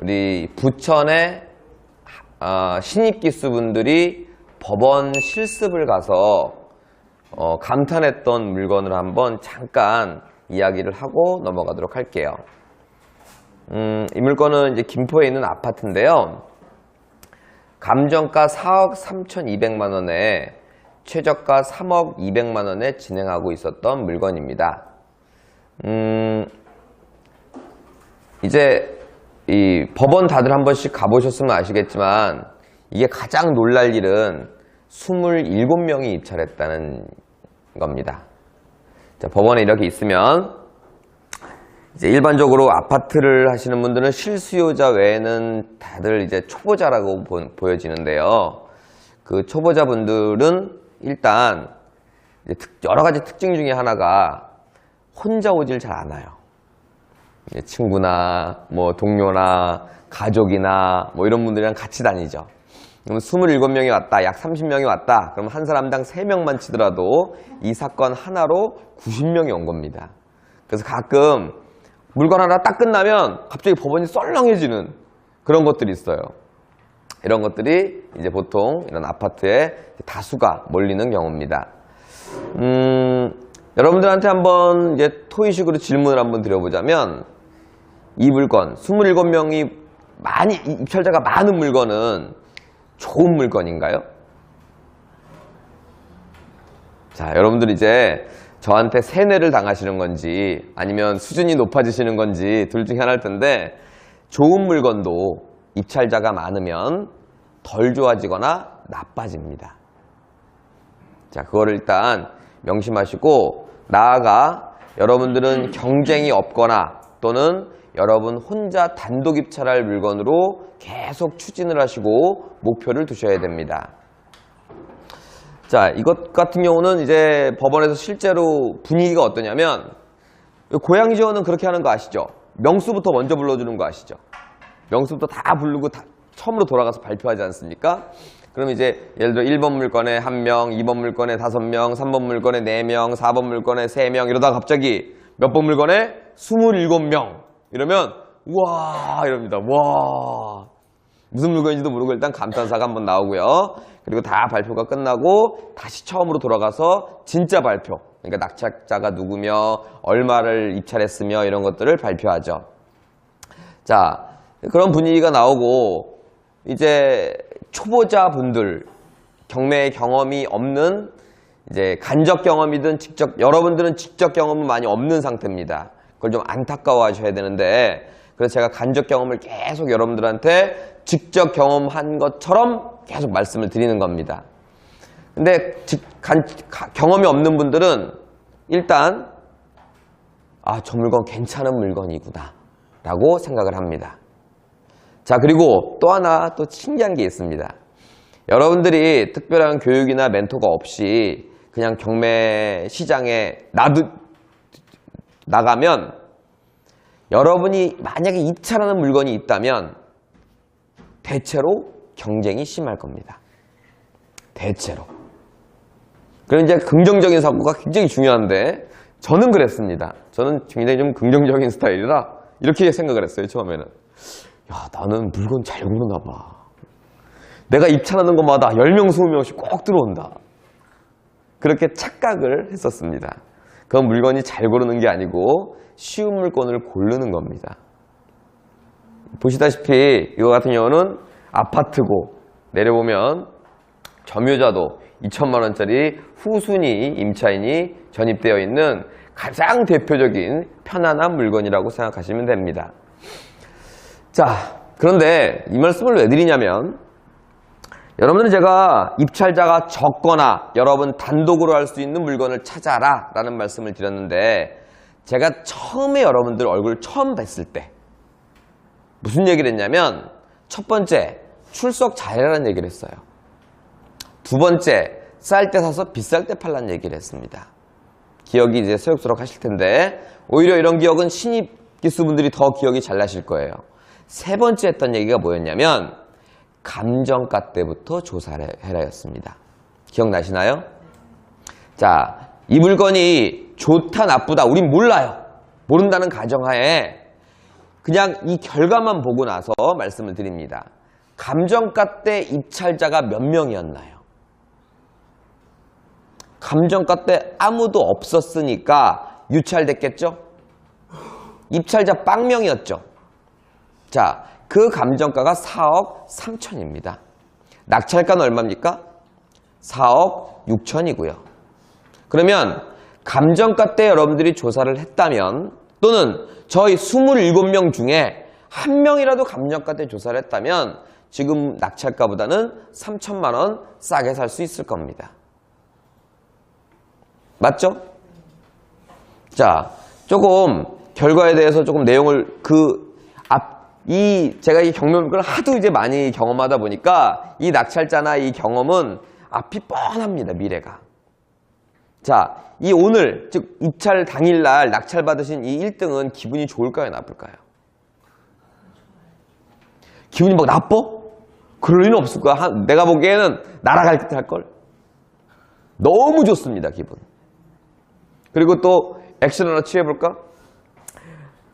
우리 부천의 신입기수분들이 법원 실습을 가서 감탄했던 물건을 한번 잠깐 이야기를 하고 넘어가도록 할게요. 이 물건은 이제 김포에 있는 아파트인데요. 감정가 4억 3,200만 원에 최저가 3억 200만 원에 진행하고 있었던 물건입니다. 이제 이 법원 다들 한 번씩 가보셨으면 아시겠지만 이게 가장 놀랄 일은 27명이 입찰했다는 겁니다. 자, 법원에 이렇게 있으면 이제 일반적으로 아파트를 하시는 분들은 실수요자 외에는 다들 이제 초보자라고 보여지는데요. 그 초보자분들은 일단 이제 여러 가지 특징 중에 하나가 혼자 오질 잘 않아요. 친구나 뭐 동료나 가족이나 뭐 이런 분들이랑 같이 다니죠. 그럼 27명이 왔다, 약 30명이 왔다. 그럼 한 사람당 3명만 치더라도 이 사건 하나로 90명이 온 겁니다. 그래서 가끔 물건 하나 딱 끝나면 갑자기 법원이 썰렁해지는 그런 것들이 있어요. 이런 것들이 이제 보통 이런 아파트에 다수가 몰리는 경우입니다. 여러분들한테 한번 이제 토의식으로 질문을 한번 드려보자면 이 물건, 27명이 입찰자가 많은 물건은 좋은 물건인가요? 자, 여러분들 이제 저한테 세뇌를 당하시는 건지 아니면 수준이 높아지시는 건지 둘 중에 하나일 텐데 좋은 물건도 입찰자가 많으면 덜 좋아지거나 나빠집니다. 자, 그거를 일단 명심하시고 나아가 여러분들은 경쟁이 없거나 또는 여러분 혼자 단독 입찰할 물건으로 계속 추진을 하시고 목표를 두셔야 됩니다. 자, 이것 같은 경우는 이제 법원에서 실제로 분위기가 어떠냐면 고양이 지원은 그렇게 하는 거 아시죠? 명수부터 먼저 불러주는 거 아시죠? 명수부터 다 부르고 처음으로 돌아가서 발표하지 않습니까? 그럼 이제 예를 들어 1번 물건에 1명, 2번 물건에 5명, 3번 물건에 4명, 4번 물건에 3명 이러다가 갑자기 몇 번 물건에 27명 이러면 우와 이럽니다. 와 무슨 물건인지도 모르고 일단 감탄사가 한번 나오고요. 그리고 다 발표가 끝나고 다시 처음으로 돌아가서 진짜 발표, 그러니까 낙찰자가 누구며 얼마를 입찰했으며 이런 것들을 발표하죠. 자, 그런 분위기가 나오고 이제 초보자분들, 경매 경험이 없는 이제 간접 경험이든 여러분들은 직접 경험은 많이 없는 상태입니다. 그걸 좀 안타까워하셔야 되는데 그래서 제가 간접 경험을 계속 여러분들한테 직접 경험한 것처럼 계속 말씀을 드리는 겁니다. 근데 경험이 없는 분들은 일단 저 물건 괜찮은 물건이구나 라고 생각을 합니다. 자, 그리고 또 하나 또 신기한 게 있습니다. 여러분들이 특별한 교육이나 멘토가 없이 그냥 경매 시장에 나가면 여러분이 만약에 입찰하는 물건이 있다면 대체로 경쟁이 심할 겁니다. 대체로. 그럼 이제 긍정적인 사고가 굉장히 중요한데 저는 그랬습니다. 저는 굉장히 좀 긍정적인 스타일이라 이렇게 생각을 했어요. 처음에는. 야, 나는 물건 잘 고르나 봐. 내가 입찰하는 것마다 10명, 20명씩 꼭 들어온다. 그렇게 착각을 했었습니다. 그건 물건이 잘 고르는 게 아니고 쉬운 물건을 고르는 겁니다. 보시다시피 이거 같은 경우는 아파트고 내려보면 점유자도 2천만 원짜리 후순위 임차인이 전입되어 있는 가장 대표적인 편안한 물건이라고 생각하시면 됩니다. 자, 그런데 이 말씀을 왜 드리냐면 여러분들은 제가 입찰자가 적거나 여러분 단독으로 할 수 있는 물건을 찾아라 라는 말씀을 드렸는데 제가 처음에 여러분들 얼굴 처음 뵀을 때 무슨 얘기를 했냐면 첫 번째, 출석 잘해라는 얘기를 했어요. 두 번째, 쌀 때 사서 비쌀 때 팔라는 얘기를 했습니다. 기억이 이제 새록새록 하실 텐데 오히려 이런 기억은 신입 기수분들이 더 기억이 잘 나실 거예요. 세 번째 했던 얘기가 뭐였냐면 감정가 때부터 조사를 해라였습니다. 기억나시나요? 자, 이 물건이 좋다 나쁘다 우린 몰라요. 모른다는 가정하에 그냥 이 결과만 보고 나서 말씀을 드립니다. 감정가 때 입찰자가 몇 명이었나요? 감정가 때 아무도 없었으니까 유찰됐겠죠? 입찰자 빵명이었죠. 자, 그 감정가가 4억 3천입니다. 낙찰가는 얼마입니까? 4억 6천이고요. 그러면 감정가 때 여러분들이 조사를 했다면 또는 저희 27명 중에 한 명이라도 감정가 때 조사를 했다면 지금 낙찰가보다는 3천만 원 싸게 살 수 있을 겁니다. 맞죠? 자, 조금 결과에 대해서 조금 내용을 제가 이 경험을 하도 이제 많이 경험하다 보니까 이 낙찰자나 이 경험은 앞이 뻔합니다, 미래가. 자, 이 오늘, 즉 입찰 당일날 낙찰 받으신 이 1등은 기분이 좋을까요, 나쁠까요? 기분이 막 나빠? 그럴 리는 없을 거야. 내가 보기에는 날아갈 듯 할걸? 너무 좋습니다, 기분. 그리고 또 액션 하나 취해볼까?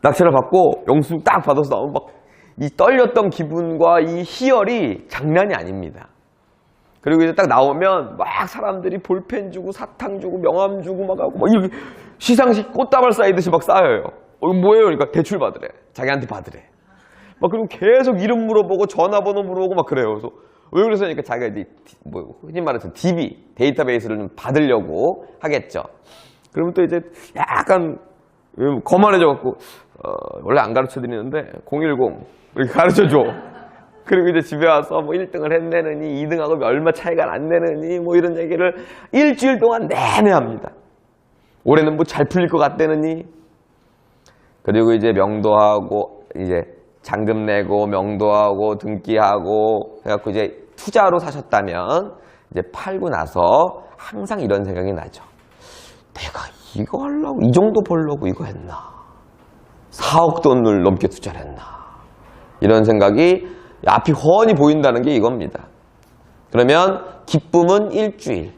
낙찰을 받고 영수증 딱 받아서 나오면 막 이 떨렸던 기분과 이 희열이 장난이 아닙니다. 그리고 이제 딱 나오면 막 사람들이 볼펜 주고 사탕 주고 명함 주고 막 하고 막 이렇게 시상식 꽃다발 쌓이듯이 막 쌓여요. 뭐예요? 그러니까 대출 받으래. 자기한테 받으래. 막 그리고 계속 이름 물어보고 전화번호 물어보고 막 그래요. 그래서 왜 그러니까 자기가 이제 흔히 말해서 DB 데이터베이스를 좀 받으려고 하겠죠. 그러면 또 이제 약간 거만해져갖고 원래 안 가르쳐 드리는데 010 이렇게 가르쳐 줘. 그리고 이제 집에 와서 뭐 1등을 했내느니 2등하고 얼마 차이가 안 되느니 뭐 이런 얘기를 일주일 동안 내내 합니다. 올해는 뭐 잘 풀릴 것 같다느니. 그리고 이제 명도하고 이제 잔금 내고 명도하고 등기하고 해갖고 이제 투자로 사셨다면 이제 팔고 나서 항상 이런 생각이 나죠. 내가 이거 하려고 이 정도 벌려고 이거 했나? 4억 돈을 넘게 투자를 했나? 이런 생각이 앞이 훤히 보인다는 게 이겁니다. 그러면 기쁨은 일주일.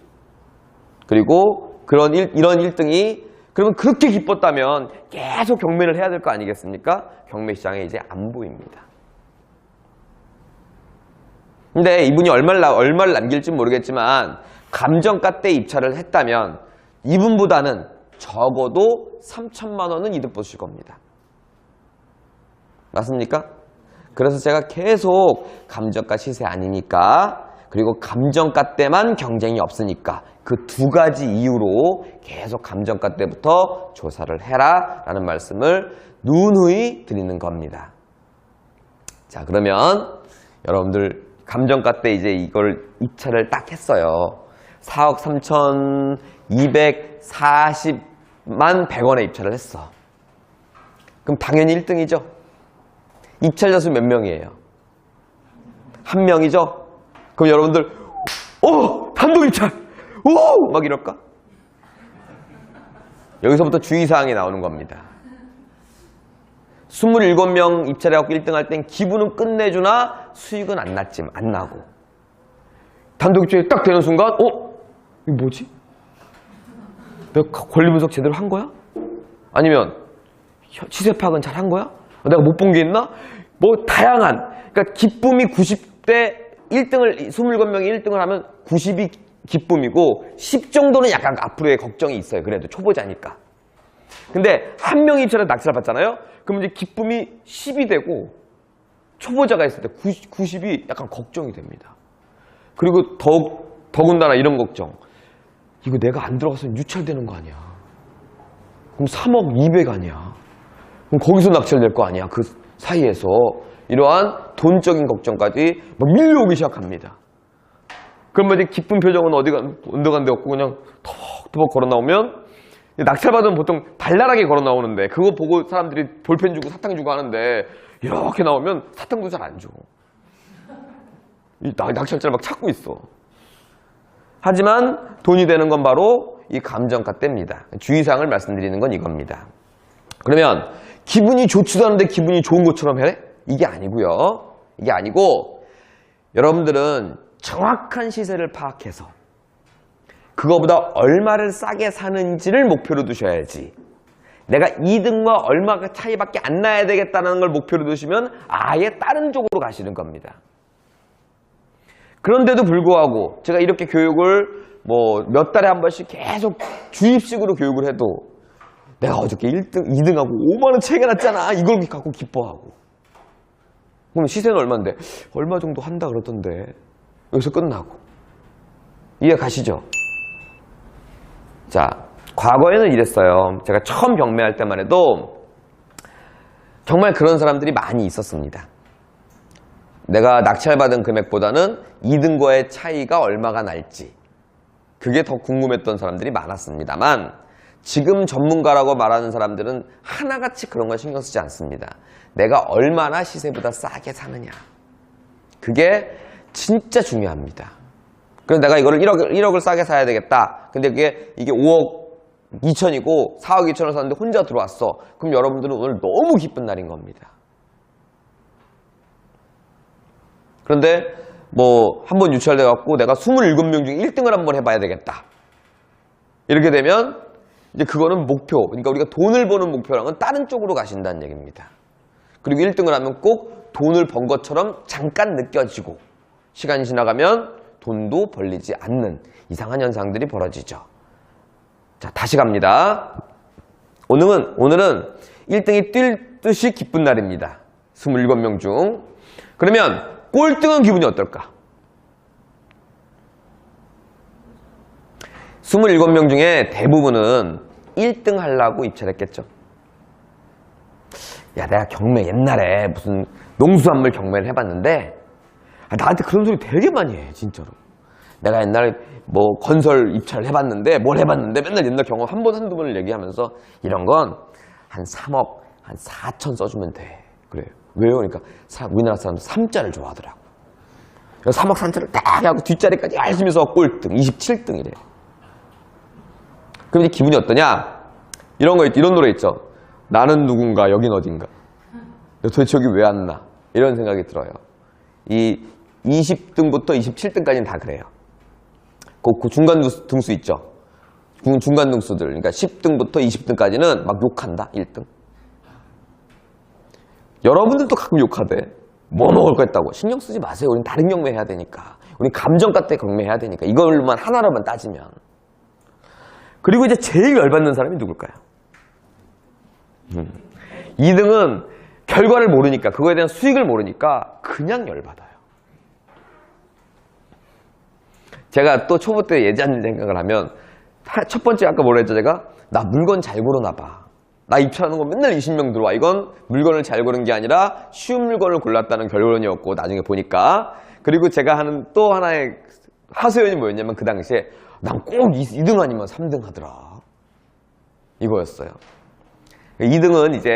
그리고 이런 1등이 그러면 그렇게 기뻤다면 계속 경매를 해야 될 거 아니겠습니까? 경매 시장에 이제 안 보입니다. 근데 이분이 얼마를 남길지 모르겠지만 감정가 때 입찰을 했다면 이분보다는 적어도 3천만 원은 이득 보실 겁니다. 맞습니까? 그래서 제가 계속 감정가 시세 아니니까 그리고 감정가 때만 경쟁이 없으니까 그 두 가지 이유로 계속 감정가 때부터 조사를 해라 라는 말씀을 누누이 드리는 겁니다. 자, 그러면 여러분들 감정가 때 이제 이걸 입찰을 딱 했어요. 4억 3,240만 100원에 입찰을 했어. 그럼 당연히 1등이죠. 입찰자 수 몇 명이에요? 한 명이죠? 그럼 여러분들 단독 입찰! 오! 막 이럴까? 여기서부터 주의사항이 나오는 겁니다. 27명 입찰해갖고 1등 할 땐 기분은 끝내주나 수익은 안 나고 단독 입찰이 딱 되는 순간 이거 뭐지? 내가 권리 분석 제대로 한 거야? 아니면 시세 파악은 잘 한 거야? 내가 못 본 게 있나? 뭐 다양한 그러니까 기쁨이 90대 1등을 27명이 1등을 하면 90이 기쁨이고 10 정도는 약간 앞으로의 걱정이 있어요. 그래도 초보자니까. 근데 한 명이 입찰에 낙찰을 받잖아요. 그럼 이제 기쁨이 10이 되고 초보자가 있을 때 90이 약간 걱정이 됩니다. 그리고 더군다나 이런 걱정. 이거 내가 안 들어가서는 유찰되는 거 아니야. 그럼 3억 200 아니야. 그럼 거기서 낙찰될 거 아니야. 그 사이에서. 이러한 돈적인 걱정까지 막 밀려오기 시작합니다. 그러면 이제 기쁜 표정은 언덕한 데 없고 그냥 터벅터벅 걸어 나오면 낙찰받으면 보통 발랄하게 걸어 나오는데 그거 보고 사람들이 볼펜 주고 사탕 주고 하는데 이렇게 나오면 사탕도 잘 안 줘. 낙찰자를 막 찾고 있어. 하지만 돈이 되는 건 바로 이 감정가 때입니다. 주의사항을 말씀드리는 건 이겁니다. 그러면 기분이 좋지도 않은데 기분이 좋은 것처럼 해? 이게 아니고요. 이게 아니고 여러분들은 정확한 시세를 파악해서 그거보다 얼마를 싸게 사는지를 목표로 두셔야지 내가 2등과 얼마가 차이밖에 안 나야 되겠다는 걸 목표로 두시면 아예 다른 쪽으로 가시는 겁니다. 그런데도 불구하고 제가 이렇게 교육을 뭐 몇 달에 한 번씩 계속 주입식으로 교육을 해도 내가 어저께 1등, 2등하고 5만 원 차이가 났잖아. 이걸 갖고 기뻐하고. 그럼 시세는 얼마인데? 얼마 정도 한다 그러던데. 여기서 끝나고. 이해 가시죠? 자, 과거에는 이랬어요. 제가 처음 경매할 때만 해도 정말 그런 사람들이 많이 있었습니다. 내가 낙찰받은 금액보다는 2등과의 차이가 얼마가 날지 그게 더 궁금했던 사람들이 많았습니다만 지금 전문가라고 말하는 사람들은 하나같이 그런 걸 신경 쓰지 않습니다. 내가 얼마나 시세보다 싸게 사느냐. 그게 진짜 중요합니다. 그래서 내가 이거를 1억을 싸게 사야 되겠다. 근데 이게 5억 2천이고 4억 2천을 샀는데 혼자 들어왔어. 그럼 여러분들은 오늘 너무 기쁜 날인 겁니다. 그런데 뭐 한 번 유찰돼 갖고 내가 27명 중에 1등을 한번 해봐야 되겠다. 이렇게 되면 이제 그거는 목표, 그러니까 우리가 돈을 버는 목표랑은 다른 쪽으로 가신다는 얘기입니다. 그리고 1등을 하면 꼭 돈을 번 것처럼 잠깐 느껴지고 시간이 지나가면 돈도 벌리지 않는 이상한 현상들이 벌어지죠. 자, 다시 갑니다. 오늘은 1등이 뛸 듯이 기쁜 날입니다. 27명 중. 그러면 꼴등은 기분이 어떨까? 27명 중에 대부분은 1등 하려고 입찰했겠죠. 야, 내가 경매 옛날에 무슨 농수산물 경매를 해봤는데 나한테 그런 소리 되게 많이 해, 진짜로. 내가 옛날에 뭐 건설 입찰을 해봤는데 뭘 해봤는데 맨날 옛날 경험 한 번 한두 번을 얘기하면서 이런 건 한 3억, 한 4천 써주면 돼. 그래요. 왜요? 그러니까 우리나라 사람들 3자를 좋아하더라고. 3억 3자를 딱 하고 뒷자리까지 열심히 써 꼴등, 27등이래. 그럼 이제 기분이 어떠냐? 이런 노래 있죠. 나는 누군가, 여긴 어딘가. 도대체 여기 왜 왔나? 이런 생각이 들어요. 이 20등부터 27등까지는 다 그래요. 그 중간 등수 있죠. 중간 등수들. 그러니까 10등부터 20등까지는 막 욕한다. 1등. 여러분들도 가끔 욕하대. 뭐 먹을 거 했다고. 신경 쓰지 마세요. 우린 다른 경매 해야 되니까. 우린 감정가 때 경매해야 되니까. 이걸로만 하나로만 따지면. 그리고 이제 제일 열받는 사람이 누굴까요? 2등은 결과를 모르니까, 그거에 대한 수익을 모르니까 그냥 열받아요. 제가 또 초보 때 예전 생각을 하면 첫 번째 아까 뭐라 했죠 제가? 나 물건 잘 고르나 봐. 나 입찰하는 거 맨날 20명 들어와. 이건 물건을 잘 고른 게 아니라 쉬운 물건을 골랐다는 결론이었고 나중에 보니까. 그리고 제가 하는 또 하나의 하소연이 뭐였냐면 그 당시에 난 꼭 2등 아니면 3등 하더라. 이거였어요. 2등은 이제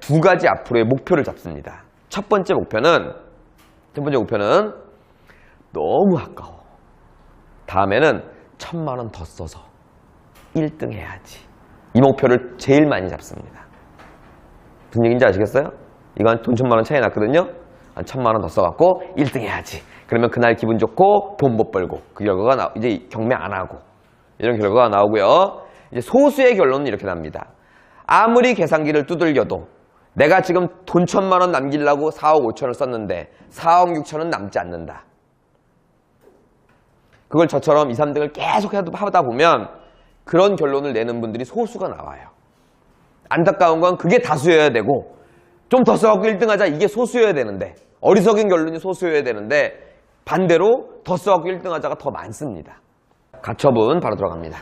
두 가지 앞으로의 목표를 잡습니다. 첫 번째 목표는 너무 아까워. 다음에는 1,000만 원 더 써서 1등 해야지. 이 목표를 제일 많이 잡습니다. 무슨 얘기인지 아시겠어요? 이거 한 돈 1,000만 원 차이 났거든요. 한 1,000만 원 더 써갖고 1등 해야지. 그러면 그날 기분 좋고 돈 못 벌고 그 결과가 이제 경매 안 하고 이런 결과가 나오고요. 이제 소수의 결론은 이렇게 납니다. 아무리 계산기를 두들겨도 내가 지금 돈 1,000만 원 남기려고 4억 5천을 썼는데 4억 6천은 남지 않는다. 그걸 저처럼 2, 3등을 계속 하다 보면 그런 결론을 내는 분들이 소수가 나와요. 안타까운 건 그게 다수여야 되고 좀 더 써갖고 1등 하자 이게 소수여야 되는데 어리석은 결론이 소수여야 되는데 반대로 더 써갖고 1등 하자가 더 많습니다. 가처분 바로 들어갑니다.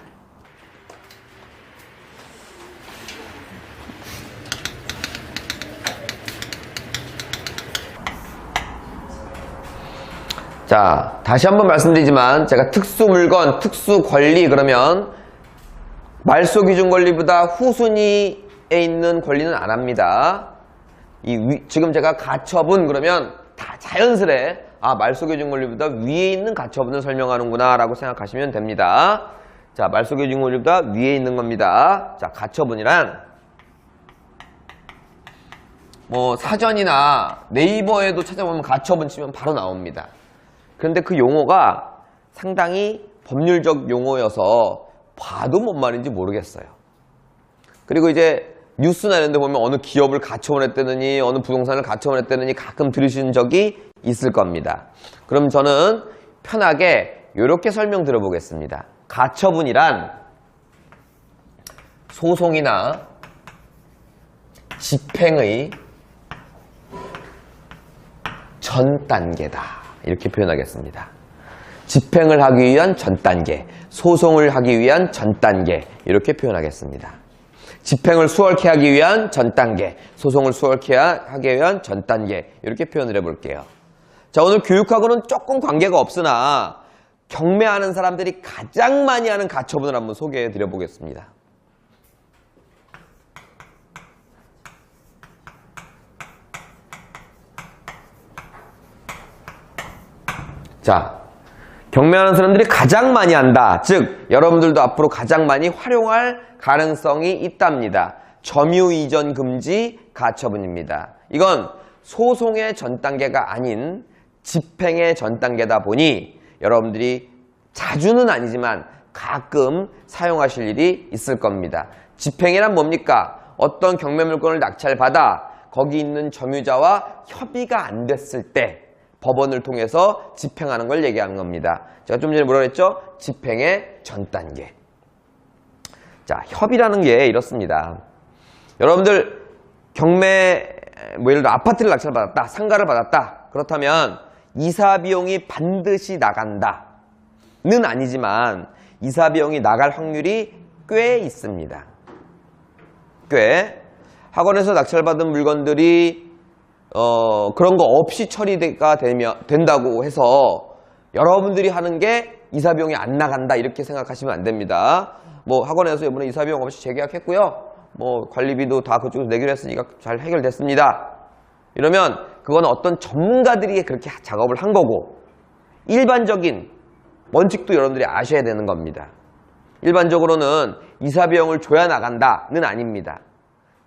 자, 다시 한번 말씀드리지만 제가 특수 물건, 특수 권리 그러면 말소 기준 권리보다 후순위에 있는 권리는 안 합니다. 지금 제가 가처분 그러면 다 자연스레 말소 기준 권리보다 위에 있는 가처분을 설명하는구나 라고 생각하시면 됩니다. 자, 말소 기준 권리보다 위에 있는 겁니다. 자, 가처분이란 뭐 사전이나 네이버에도 찾아보면 가처분 치면 바로 나옵니다. 그런데 그 용어가 상당히 법률적 용어여서 봐도 뭔 말인지 모르겠어요. 그리고 이제 뉴스나 이런 데 보면 어느 기업을 가처분했다느니 어느 부동산을 가처분했다느니 가끔 들으신 적이 있을 겁니다. 그럼 저는 편하게 이렇게 설명 들어보겠습니다. 가처분이란 소송이나 집행의 전 단계다. 이렇게 표현하겠습니다. 집행을 하기 위한 전 단계, 소송을 하기 위한 전 단계 이렇게 표현하겠습니다. 집행을 수월케 하기 위한 전 단계, 소송을 수월케 하기 위한 전 단계 이렇게 표현을 해볼게요. 자, 오늘 교육하고는 조금 관계가 없으나 경매하는 사람들이 가장 많이 하는 가처분을 한번 소개해 드려 보겠습니다. 자, 경매하는 사람들이 가장 많이 한다. 즉, 여러분들도 앞으로 가장 많이 활용할 가능성이 있답니다. 점유이전 금지 가처분입니다. 이건 소송의 전 단계가 아닌 집행의 전 단계다 보니 여러분들이 자주는 아니지만 가끔 사용하실 일이 있을 겁니다. 집행이란 뭡니까? 어떤 경매 물건을 낙찰받아 거기 있는 점유자와 협의가 안 됐을 때 법원을 통해서 집행하는 걸 얘기하는 겁니다. 제가 좀 전에 뭐라 그랬죠? 집행의 전 단계. 자, 협의라는 게 이렇습니다. 여러분들 경매 예를 들어 아파트를 낙찰받았다, 상가를 받았다. 그렇다면 이사 비용이 반드시 나간다는 아니지만 이사 비용이 나갈 확률이 꽤 있습니다. 꽤. 학원에서 낙찰받은 물건들이 그런 거 없이 처리가 된다고 해서 여러분들이 하는 게 이사 비용이 안 나간다 이렇게 생각하시면 안 됩니다. 뭐 학원에서 이번에 이사 비용 없이 재계약했고요. 뭐 관리비도 다 그쪽에서 내기로 했으니까 잘 해결됐습니다. 이러면 그건 어떤 전문가들이 그렇게 작업을 한 거고 일반적인 원칙도 여러분들이 아셔야 되는 겁니다. 일반적으로는 이사 비용을 줘야 나간다는 아닙니다.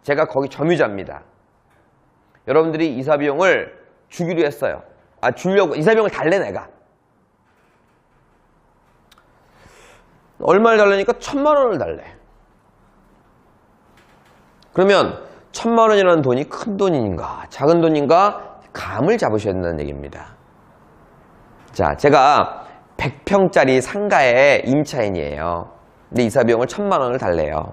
제가 거기 점유자입니다. 여러분들이 이사 비용을 주기로 했어요. 주려고 이사 비용을 달래 내가. 얼마를 달래니까 1,000만 원을 달래. 그러면 1,000만 원이라는 돈이 큰 돈인가 작은 돈인가 감을 잡으셔야 된다는 얘기입니다. 자, 제가 100평짜리 상가의 임차인이에요. 근데 이사 비용을 1,000만 원을 달래요.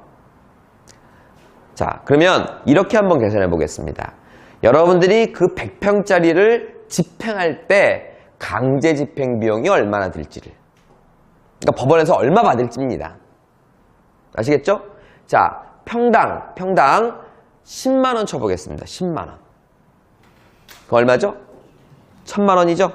자, 그러면 이렇게 한번 계산해 보겠습니다. 여러분들이 그 100평짜리를 집행할 때 강제 집행 비용이 얼마나 들지를. 그러니까 법원에서 얼마 받을지입니다. 아시겠죠? 자, 평당 10만 원 쳐보겠습니다. 10만 원. 그 얼마죠? 1,000만 원이죠?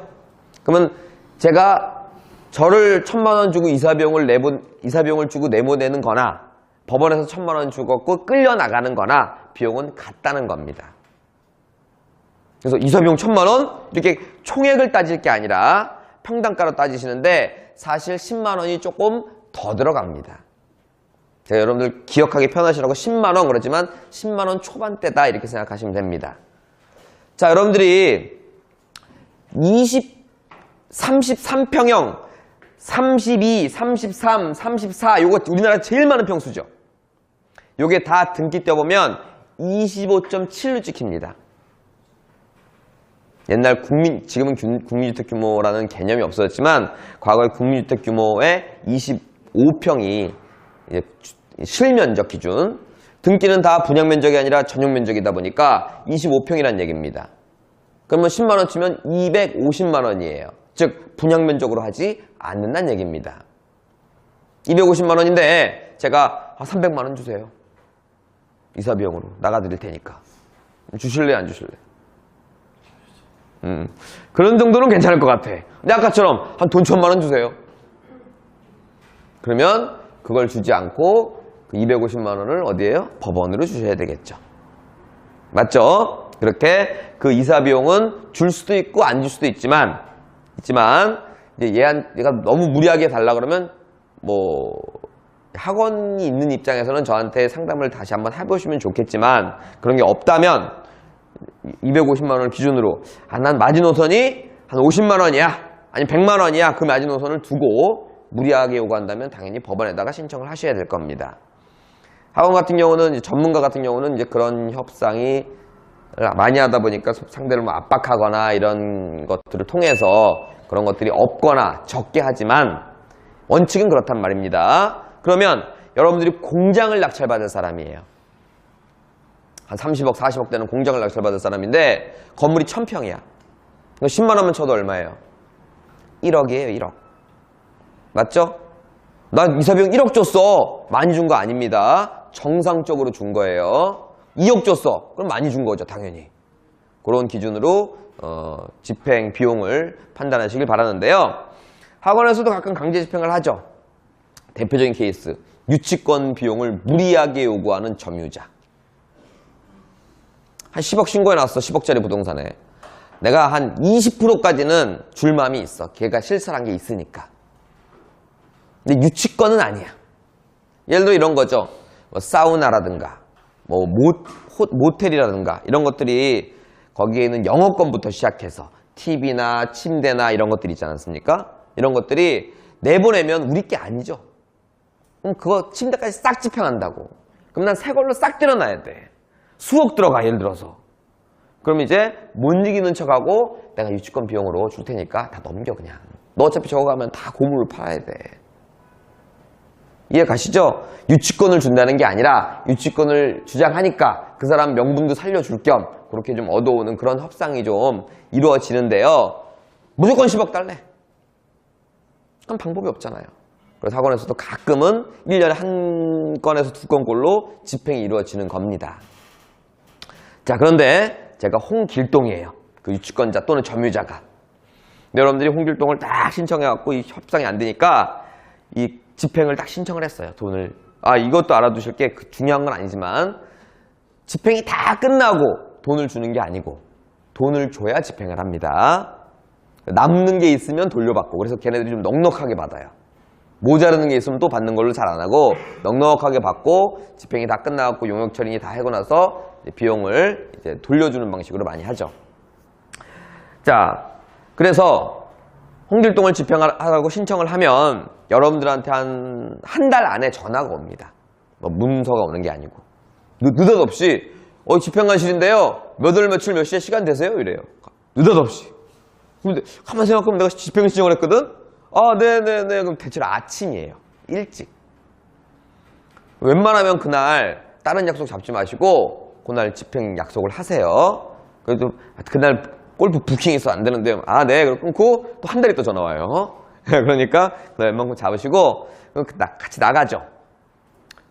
그러면 제가 저를 1,000만 원 주고 이사 비용을 주고 내보내는 거나 법원에서 1,000만 원 주고 끌려나가는 거나 비용은 같다는 겁니다. 그래서 이사 비용 1,000만 원 이렇게 총액을 따질 게 아니라 평당가로 따지시는데 사실 10만 원이 조금 더 들어갑니다. 제가 여러분들 기억하기 편하시라고 10만 원 그러지만 10만 원 초반대다 이렇게 생각하시면 됩니다. 자, 여러분들이 33평형 32, 33, 34 요거 우리나라 제일 많은 평수죠. 요게 다 등기 떼보면 25.7로 찍힙니다. 옛날 지금은 국민주택 규모라는 개념이 없어졌지만 과거에 국민주택 규모의 25평이 실면적 기준, 등기는 다 분양면적이 아니라 전용면적이다 보니까 25평이라는 얘기입니다. 그러면 10만 원 치면 250만 원이에요. 즉 분양면적으로 하지 않는다는 얘기입니다. 250만 원인데 제가 300만 원 주세요. 이사비용으로 나가드릴 테니까. 주실래요? 안 주실래요? 그런 정도는 괜찮을 것 같아. 근데 아까처럼 한 돈 1,000만 원 주세요. 그러면 그걸 주지 않고 그 250만 원을 어디에요? 법원으로 주셔야 되겠죠. 맞죠? 그렇게 그 이사 비용은 줄 수도 있고 안 줄 수도 있지만 이제 얘가 너무 무리하게 달라 그러면 뭐 학원이 있는 입장에서는 저한테 상담을 다시 한번 해보시면 좋겠지만 그런 게 없다면 250만 원을 기준으로 난 마지노선이 한 50만 원이야 아니 100만 원이야 그 마지노선을 두고 무리하게 요구한다면 당연히 법원에다가 신청을 하셔야 될 겁니다. 학원 같은 경우는 이제 전문가 같은 경우는 이제 그런 협상이 많이 하다 보니까 상대를 뭐 압박하거나 이런 것들을 통해서 그런 것들이 없거나 적게 하지만 원칙은 그렇단 말입니다. 그러면 여러분들이 공장을 낙찰받을 사람이에요. 한 30억, 40억 되는 공장을 낙찰받을 사람인데 건물이 1000평이야. 10만 원만 쳐도 얼마예요? 1억이에요, 1억. 맞죠? 나 이사비용 1억 줬어. 많이 준 거 아닙니다. 정상적으로 준 거예요. 2억 줬어. 그럼 많이 준 거죠, 당연히. 그런 기준으로 집행 비용을 판단하시길 바라는데요. 학원에서도 가끔 강제 집행을 하죠. 대표적인 케이스, 유치권 비용을 무리하게 요구하는 점유자. 한 10억 신고해놨어, 10억짜리 부동산에. 내가 한 20%까지는 줄 마음이 있어. 걔가 실수한 게 있으니까. 근데 유치권은 아니야. 예를 들어 이런 거죠. 뭐 사우나라든가 뭐 모텔이라든가 이런 것들이 거기에는 영어권부터 시작해서 TV나 침대나 이런 것들이 있지 않습니까? 이런 것들이 내보내면 우리 게 아니죠. 그럼 그거 침대까지 싹 집행한다고. 그럼 난 새 걸로 싹 때려놔야 돼. 수억 들어가, 예를 들어서. 그럼 이제 못 이기는 척하고 내가 유치권 비용으로 줄 테니까 다 넘겨 그냥. 너 어차피 저거 가면 다 고물을 팔아야 돼. 이해 가시죠? 유치권을 준다는 게 아니라 유치권을 주장하니까 그 사람 명분도 살려줄 겸 그렇게 좀 얻어오는 그런 협상이 좀 이루어지는데요. 무조건 10억 달래. 그럼 방법이 없잖아요. 그래서 학원에서도 가끔은 1년에 한 건에서 2건꼴로 집행이 이루어지는 겁니다. 자, 그런데 제가 홍길동이에요. 그 유치권자 또는 점유자가. 근데 여러분들이 홍길동을 딱 신청해갖고 이 협상이 안 되니까 이 집행을 딱 신청을 했어요. 돈을. 이것도 알아두실 게 중요한 건 아니지만 집행이 다 끝나고 돈을 주는 게 아니고 돈을 줘야 집행을 합니다. 남는 게 있으면 돌려받고. 그래서 걔네들이 좀 넉넉하게 받아요. 모자르는 게 있으면 또 받는 걸로 잘 안 하고 넉넉하게 받고 집행이 다 끝나고 용역 처리 다 하고 나서 비용을 이제 돌려주는 방식으로 많이 하죠. 자, 그래서 홍길동을 집행하라고 신청을 하면 여러분들한테 한 달 안에 전화가 옵니다. 뭐 문서가 오는 게 아니고. 느닷없이 집행관실인데요. 몇 월 며칠 몇 시에 시간 되세요? 이래요. 느닷없이. 근데 가만 생각하면 내가 집행 신청을 했거든? 네네네. 그럼 대체로 아침이에요. 일찍. 웬만하면 그날 다른 약속 잡지 마시고 그날 집행 약속을 하세요. 그래도 그날 골프 부킹이 있어 안 되는데요. 네. 그럼 끊고 또 한 달 있다 전화 와요. 그러니까 웬만큼 잡으시고 같이 나가죠.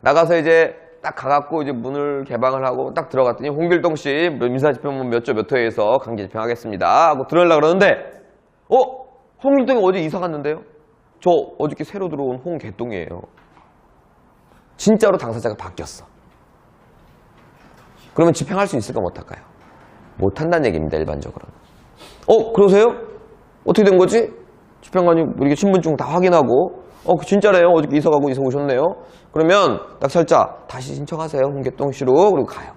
나가서 이제 딱 가갖고 이제 문을 개방을 하고 딱 들어갔더니 홍길동 씨 민사집행본 몇 조 몇 호에서 강제 집행하겠습니다 하고 들어오려고 그러는데 홍길동이 어제 이사 갔는데요? 저 어저께 새로 들어온 홍개똥이에요. 진짜로 당사자가 바뀌었어. 그러면 집행할 수 있을까 못할까요? 못한다는 얘기입니다. 일반적으로는. 그러세요? 어떻게 된 거지? 집행관이 이렇게 신분증 다 확인하고 진짜래요. 어저께 이사 가고 이사 오셨네요. 그러면 낙찰자 다시 신청하세요. 홍개똥 씨로. 그리고 가요.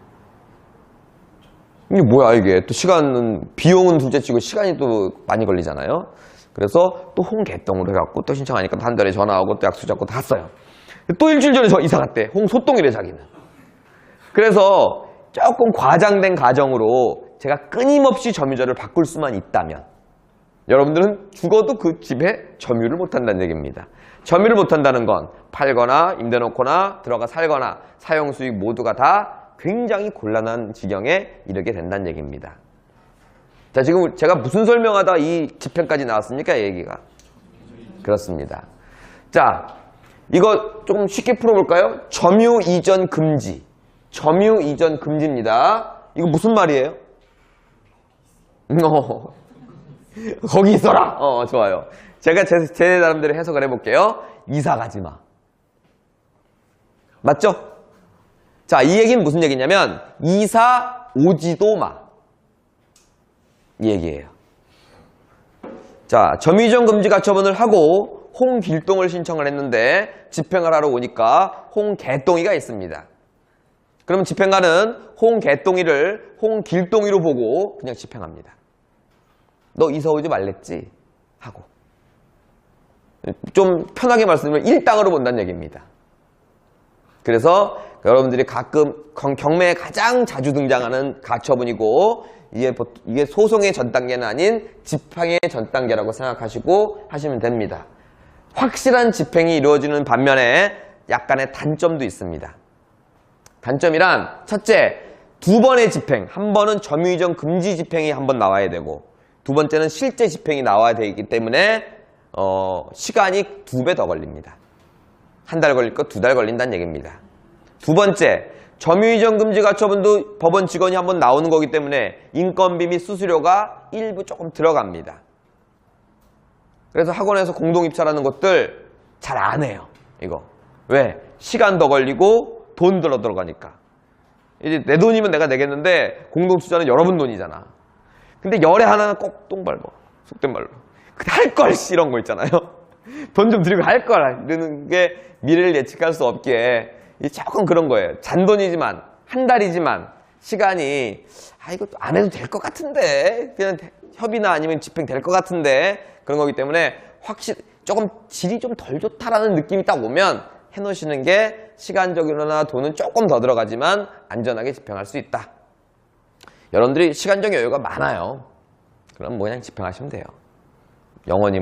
이게 뭐야 이게. 또 시간은 비용은 둘째치고 시간이 또 많이 걸리잖아요. 그래서 또 홍개똥으로 해갖고 또 신청하니까 한 달에 전화하고 또 약속 잡고 다 갔어요. 또 일주일 전에 저 이사 갔대. 홍소똥이래 자기는. 그래서 조금 과장된 가정으로 제가 끊임없이 점유자를 바꿀 수만 있다면 여러분들은 죽어도 그 집에 점유를 못한다는 얘기입니다. 점유를 못한다는 건 팔거나 임대놓거나 들어가 살거나 사용수익 모두가 다 굉장히 곤란한 지경에 이르게 된다는 얘기입니다. 자, 지금 제가 무슨 설명하다 이 집행까지 나왔습니까? 이 얘기가. 그렇습니다. 자, 이거 조금 쉽게 풀어볼까요? 점유 이전 금지. 점유 이전 금지입니다. 이거 무슨 말이에요? 거기 있어라. 좋아요. 제가 제 나름대로 해석을 해볼게요. 이사 가지 마. 맞죠? 자, 이 얘기는 무슨 얘기냐면 이사 오지도 마. 이 얘기예요. 자, 점유이전 금지 가처분을 하고 홍길동을 신청을 했는데 집행을 하러 오니까 홍개똥이가 있습니다. 그러면 집행관은 홍개똥이를 홍길동이로 보고 그냥 집행합니다. 너 이사 오지 말랬지? 하고. 좀 편하게 말씀드리면 일당으로 본다는 얘기입니다. 그래서 여러분들이 가끔 경매에 가장 자주 등장하는 가처분이고 이게 소송의 전 단계는 아닌 집행의 전 단계라고 생각하시고 하시면 됩니다. 확실한 집행이 이루어지는 반면에 약간의 단점도 있습니다. 단점이란 첫째, 두 번의 집행, 한 번은 점유이전 금지 집행이 한 번 나와야 되고 두 번째는 실제 집행이 나와야 되기 때문에 시간이 2배 더 걸립니다. 한 달 걸릴 거 2달 걸린다는 얘기입니다. 두 번째, 점유이전 금지 가처분도 법원 직원이 한번 나오는 거기 때문에 인건비 및 수수료가 일부 조금 들어갑니다. 그래서 학원에서 공동입찰하는 것들 잘 안 해요. 이거. 왜? 시간 더 걸리고 돈 들어가니까. 이제 내 돈이면 내가 내겠는데 공동투자는 여러분 돈이잖아. 근데 열에 하나는 꼭 똥 밟아. 속된 말로. 근데 할걸 이런 거 있잖아요. 돈 좀 들이고 할걸 이러는 게 미래를 예측할 수 없기에 조금 그런 거예요. 잔돈이지만 한 달이지만 시간이 이거 안 해도 될 것 같은데 그냥 협의나 아니면 집행될 것 같은데 그런 거기 때문에 확실히 조금 질이 좀 덜 좋다라는 느낌이 딱 오면 해놓으시는 게 시간적으로나 돈은 조금 더 들어가지만 안전하게 집행할 수 있다. 여러분들이 시간적 여유가 많아요. 그럼 그냥 집행하시면 돼요. 영원히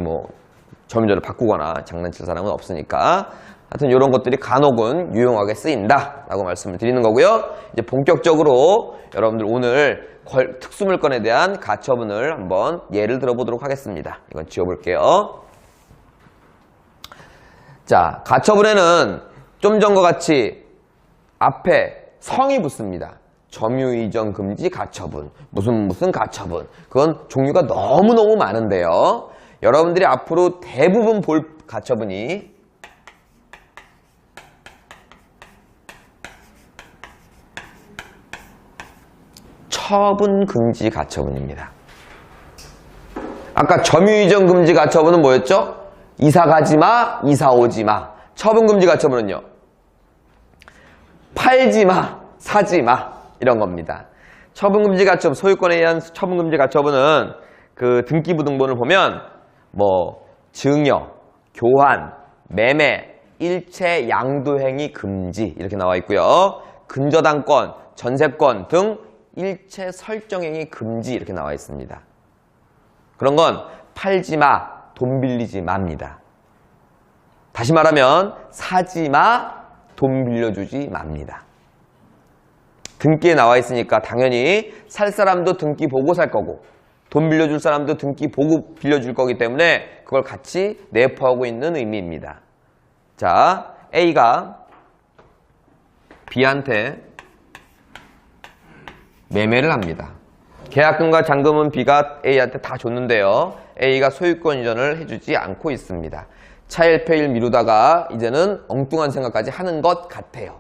점유자를 바꾸거나 장난칠 사람은 없으니까. 하여튼 이런 것들이 간혹은 유용하게 쓰인다 라고 말씀을 드리는 거고요. 이제 본격적으로 여러분들 오늘 특수물건에 대한 가처분을 한번 예를 들어보도록 하겠습니다. 이건 지워볼게요. 자, 가처분에는 좀 전과 같이 앞에 성이 붙습니다. 점유이전 금지 가처분, 무슨 가처분. 그건 종류가 너무너무 많은데요. 여러분들이 앞으로 대부분 볼 가처분이 처분 금지 가처분입니다. 아까 점유이전 금지 가처분은 뭐였죠? 이사 가지 마, 이사 오지 마. 처분 금지 가처분은요? 팔지 마, 사지 마. 이런 겁니다. 처분 금지 가처분, 소유권에 의한 처분 금지 가처분은 그 등기부등본을 보면 증여, 교환, 매매, 일체 양도행위 금지 이렇게 나와 있고요. 근저당권, 전세권 등 일체 설정행위 금지 이렇게 나와 있습니다. 그런 건 팔지 마, 돈 빌리지 맙니다. 다시 말하면 사지 마, 돈 빌려주지 맙니다. 등기에 나와 있으니까 당연히 살 사람도 등기 보고 살 거고 돈 빌려줄 사람도 등기 보고 빌려줄 거기 때문에 그걸 같이 내포하고 있는 의미입니다. 자, A가 B한테 매매를 합니다. 계약금과 잔금은 B가 A한테 다 줬는데요. A가 소유권 이전을 해주지 않고 있습니다. 차일패일 미루다가 이제는 엉뚱한 생각까지 하는 것 같아요.